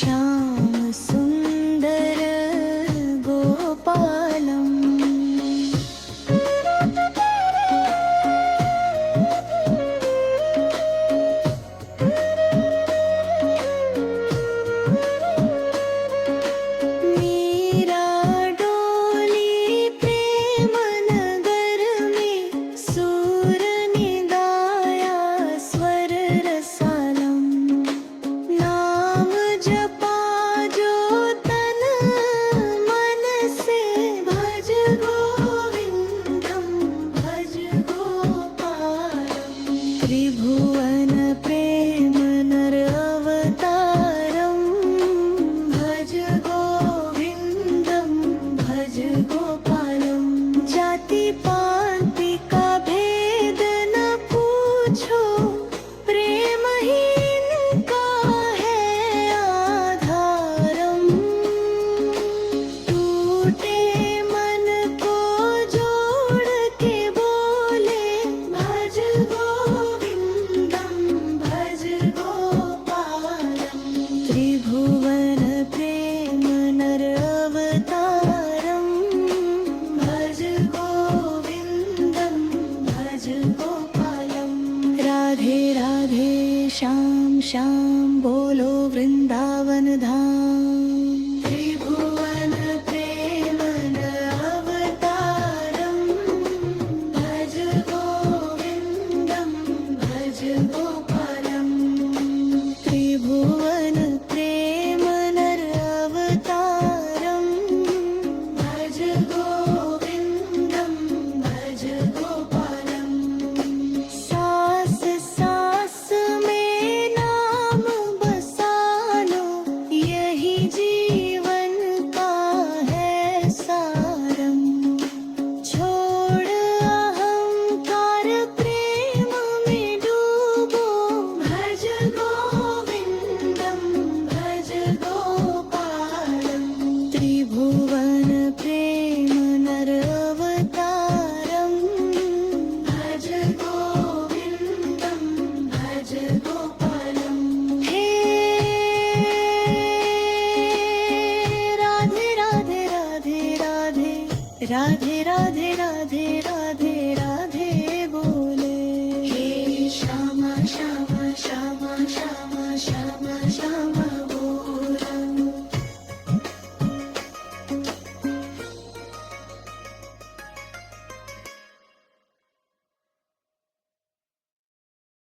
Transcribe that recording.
श्याम सुंदर गोपालम। मीरा डोली प्रेम नगर में, सूर ने गाया स्वर रसालम। नाम जपा जो तन मन से, भज गोविंदम भज गोपालम। त्रिभुवन प्रेम नर अवतारम, भज गोविंदम भज गोपालम। जाति पाति का भेद न पूछो, प्रेम ही इनका है आधारम। टूटे मन को जोड़ के बोले, भज गोविंदम भज गोपालम। त्रिभुवन प्रेम नर अवतारम, भज गोविंदम भज गोपालम। राधे राधे श्याम श्याम बोलो वृंदावन धाम। त्रिभुवन प्रेम नर अवतारम, भज गोविंदम भज गोपालम। त्रिभुवन प्रेम नर अवतारम, भज गोविंदम भज गोपालम। सास सास में नाम बसा लो, यही जीवन का है सारम। छोड़ अहंकार प्रेम में डूबो, भज गोविंदम भज गोपालम। त्रिभुवन प्रेम नर अवतारम, भज गोविंदम भज गोपालम। हे राधे राधे राधे राधे, राधे राधे राधे राधे राधे बोले। हे श्यामा श्यामा श्यामा श्यामा श्यामा श्यामा